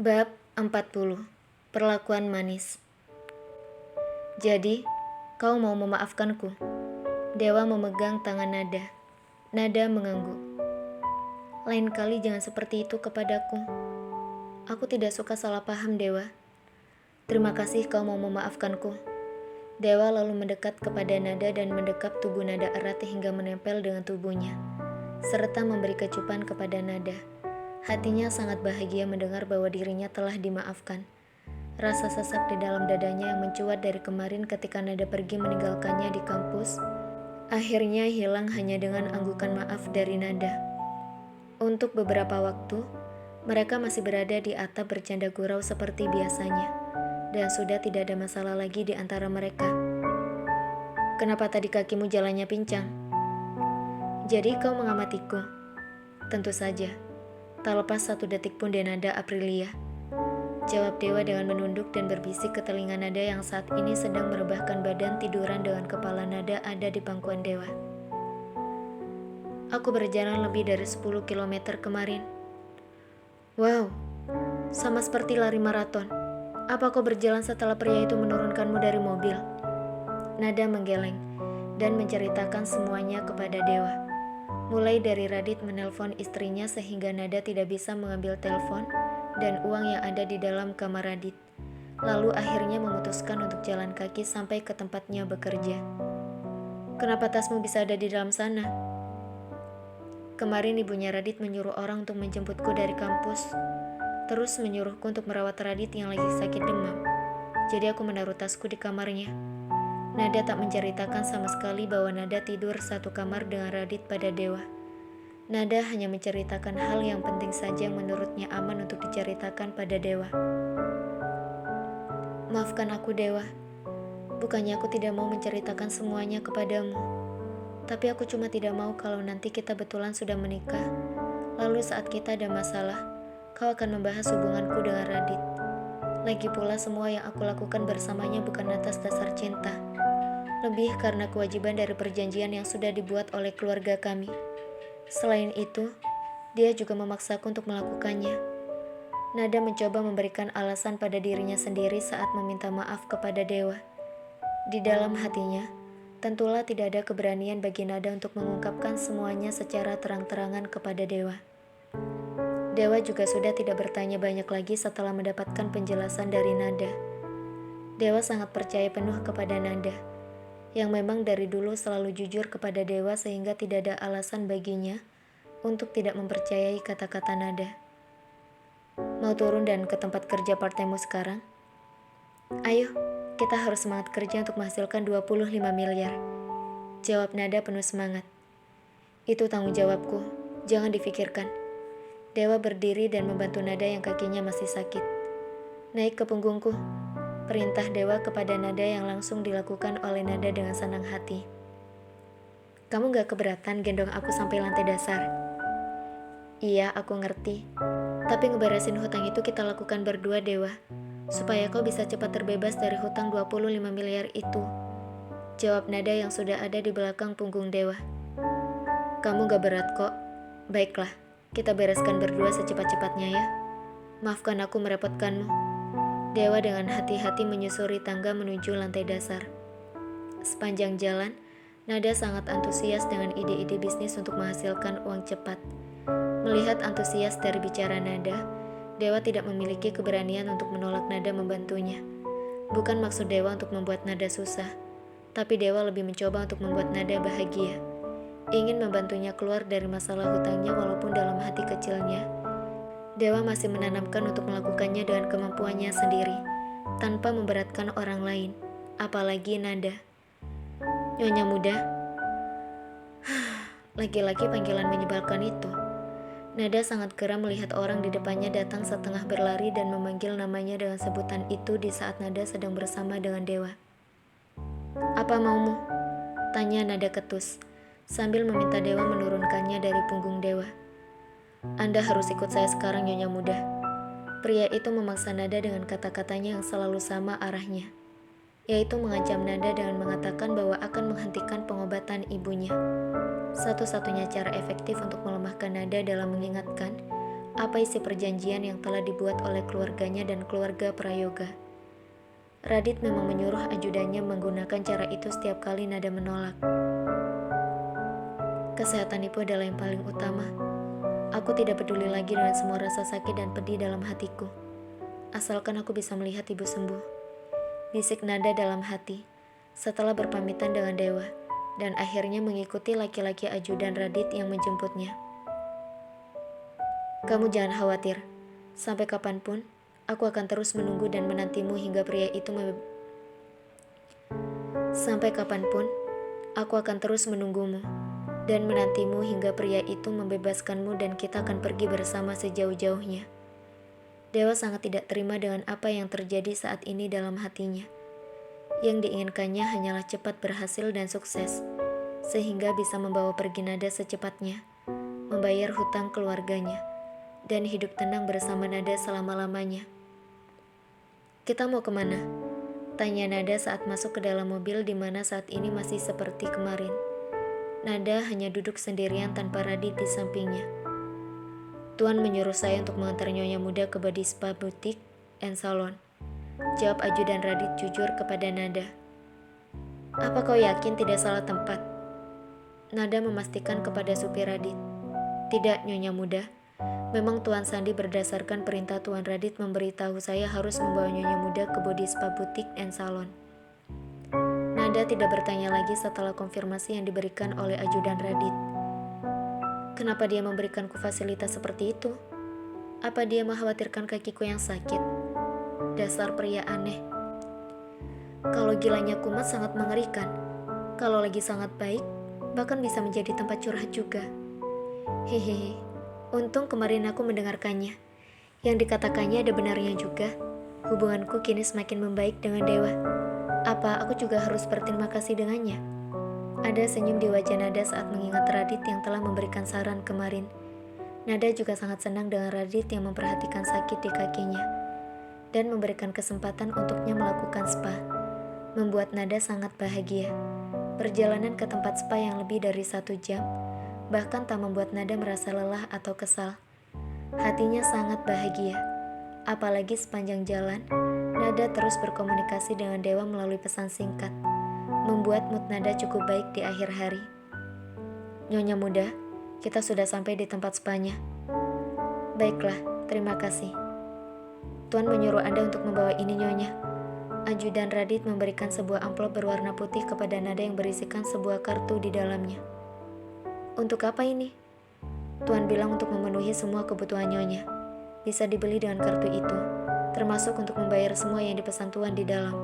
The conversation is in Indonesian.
Bab 40. Perlakuan manis. Jadi, kau mau memaafkanku? Dewa memegang tangan Nada. Nada mengangguk. Lain kali jangan seperti itu kepadaku. Aku tidak suka salah paham, Dewa. Terima kasih kau mau memaafkanku. Dewa lalu mendekat kepada Nada dan mendekap tubuh Nada erat hingga menempel dengan tubuhnya, serta memberi kecupan kepada Nada. Hatinya sangat bahagia mendengar bahwa dirinya telah dimaafkan. Rasa sesak di dalam dadanya yang mencuat dari kemarin ketika Nada pergi meninggalkannya di kampus, akhirnya hilang hanya dengan anggukan maaf dari Nada. Untuk beberapa waktu, mereka masih berada di atap bercanda gurau seperti biasanya, dan sudah tidak ada masalah lagi di antara mereka. Kenapa tadi kakimu jalannya pincang? Jadi kau mengamatiku? Tentu saja. Tak lepas satu detik pun dari Nada Aprilia. Jawab Dewa dengan menunduk dan berbisik ke telinga Nada yang saat ini sedang merebahkan badan tiduran dengan kepala Nada ada di pangkuan Dewa. Aku berjalan lebih dari 10 km kemarin. Wow, sama seperti lari maraton. Apa kau berjalan setelah pria itu menurunkanmu dari mobil? Nada menggeleng dan menceritakan semuanya kepada Dewa. Mulai dari Radit menelpon istrinya sehingga Nada tidak bisa mengambil telepon dan uang yang ada di dalam kamar Radit. Lalu akhirnya memutuskan untuk jalan kaki sampai ke tempatnya bekerja. Kenapa tasmu bisa ada di dalam sana? Kemarin ibunya Radit menyuruh orang untuk menjemputku dari kampus. Terus menyuruhku untuk merawat Radit yang lagi sakit demam. Jadi aku menaruh tasku di kamarnya. Nada tak menceritakan sama sekali bahwa Nada tidur satu kamar dengan Radit pada Dewa. Nada hanya menceritakan hal yang penting saja yang menurutnya aman untuk diceritakan pada Dewa. Maafkan aku, Dewa. Bukannya aku tidak mau menceritakan semuanya kepadamu. Tapi aku cuma tidak mau kalau nanti kita betulan sudah menikah. Lalu saat kita ada masalah, kau akan membahas hubunganku dengan Radit. Lagi pula semua yang aku lakukan bersamanya bukan atas dasar cinta. Lebih karena kewajiban dari perjanjian yang sudah dibuat oleh keluarga kami. Selain itu, dia juga memaksaku untuk melakukannya. Nada mencoba memberikan alasan pada dirinya sendiri saat meminta maaf kepada Dewa. Di dalam hatinya, tentulah tidak ada keberanian bagi Nada untuk mengungkapkan semuanya secara terang-terangan kepada Dewa. Dewa juga sudah tidak bertanya banyak lagi setelah mendapatkan penjelasan dari Nada. Dewa sangat percaya penuh kepada Nada, yang memang dari dulu selalu jujur kepada Dewa sehingga tidak ada alasan baginya untuk tidak mempercayai kata-kata Nada. Mau turun dan ke tempat kerja part-time-mu sekarang? Ayo, kita harus semangat kerja untuk menghasilkan 25 miliar. Jawab Nada penuh semangat. Itu tanggung jawabku, jangan difikirkan. Dewa berdiri dan membantu Nada yang kakinya masih sakit. Naik ke punggungku. Perintah Dewa kepada Nada yang langsung dilakukan oleh Nada dengan senang hati. Kamu gak keberatan gendong aku sampai lantai dasar? Iya, aku ngerti. Tapi ngeberesin hutang itu kita lakukan berdua, Dewa. Supaya kau bisa cepat terbebas dari hutang 25 miliar itu. Jawab Nada yang sudah ada di belakang punggung Dewa. Kamu gak berat kok. Baiklah, kita bereskan berdua secepat-cepatnya ya. Maafkan aku merepotkanmu. Dewa dengan hati-hati menyusuri tangga menuju lantai dasar. Sepanjang jalan, Nada sangat antusias dengan ide-ide bisnis untuk menghasilkan uang cepat. Melihat antusias dari bicara Nada, Dewa tidak memiliki keberanian untuk menolak Nada membantunya. Bukan maksud Dewa untuk membuat Nada susah, tapi Dewa lebih mencoba untuk membuat Nada bahagia. Ingin membantunya keluar dari masalah hutangnya walaupun dalam hati kecilnya, Dewa masih menanamkan untuk melakukannya dengan kemampuannya sendiri, tanpa memberatkan orang lain, apalagi Nada. Nyonya muda. Laki-laki panggilan menyebalkan itu. Nada sangat geram melihat orang di depannya datang setengah berlari dan memanggil namanya dengan sebutan itu di saat Nada sedang bersama dengan Dewa. Apa maumu? Tanya Nada ketus, sambil meminta Dewa menurunkannya dari punggung Dewa. Anda harus ikut saya sekarang, Nyonya muda. Pria itu memaksa Nada dengan kata-katanya yang selalu sama arahnya, yaitu mengancam Nada dengan mengatakan bahwa akan menghentikan pengobatan ibunya. Satu-satunya cara efektif untuk melemahkan Nada dalam mengingatkan apa isi perjanjian yang telah dibuat oleh keluarganya dan keluarga Prayoga. Radit memang menyuruh ajudannya menggunakan cara itu setiap kali Nada menolak. Kesehatan Ibu adalah yang paling utama. Aku tidak peduli lagi dengan semua rasa sakit dan pedih dalam hatiku. Asalkan aku bisa melihat Ibu sembuh. Bisik Nada dalam hati, setelah berpamitan dengan Dewa, dan akhirnya mengikuti laki-laki ajudan Radit yang menjemputnya. Kamu jangan khawatir, sampai kapanpun, aku akan terus menunggu dan menantimu hingga pria itu Sampai kapanpun, aku akan terus menunggumu dan menantimu hingga pria itu membebaskanmu dan kita akan pergi bersama sejauh-jauhnya. Dewa sangat tidak terima dengan apa yang terjadi saat ini dalam hatinya. Yang diinginkannya hanyalah cepat berhasil dan sukses, sehingga bisa membawa pergi Nada secepatnya, membayar hutang keluarganya, dan hidup tenang bersama Nada selama-lamanya. Kita mau kemana? Tanya Nada saat masuk ke dalam mobil di mana saat ini masih seperti kemarin. Nada hanya duduk sendirian tanpa Radit di sampingnya. Tuan menyuruh saya untuk mengantar Nyonya Muda ke Body Spa Boutique and Salon. Jawab ajudan Radit jujur kepada Nada. Apa kau yakin tidak salah tempat? Nada memastikan kepada supir Radit. Tidak, Nyonya Muda. Memang Tuan Sandi berdasarkan perintah Tuan Radit memberitahu saya harus membawa Nyonya Muda ke Body Spa Boutique and Salon. Nada tidak bertanya lagi setelah konfirmasi yang diberikan oleh ajudan Radit. Kenapa dia memberikanku fasilitas seperti itu? Apa dia mengkhawatirkan kakiku yang sakit? Dasar pria aneh. Kalau gilanya kumat sangat mengerikan. Kalau lagi sangat baik, bahkan bisa menjadi tempat curhat juga. Hehehe. Untung kemarin aku mendengarkannya. Yang dikatakannya ada benarnya juga. Hubunganku kini semakin membaik dengan Dewa. Apa aku juga harus berterima kasih dengannya? Ada senyum di wajah Nada saat mengingat Radit yang telah memberikan saran kemarin. Nada juga sangat senang dengan Radit yang memperhatikan sakit di kakinya dan memberikan kesempatan untuknya melakukan spa. Membuat Nada sangat bahagia. Perjalanan ke tempat spa yang lebih dari 1 jam bahkan tak membuat Nada merasa lelah atau kesal. Hatinya sangat bahagia. Apalagi sepanjang jalan, Nada terus berkomunikasi dengan Dewa melalui pesan singkat, membuat mood Nada cukup baik di akhir hari. Nyonya Muda, kita sudah sampai di tempat spanya. Baiklah, terima kasih. Tuan menyuruh Anda untuk membawa ini, Nyonya. Ajudan Radit memberikan sebuah amplop berwarna putih kepada Nada yang berisikan sebuah kartu di dalamnya. Untuk apa ini? Tuan bilang untuk memenuhi semua kebutuhan Nyonya. Bisa dibeli dengan kartu itu, termasuk untuk membayar semua yang dipesan Tuan di dalam.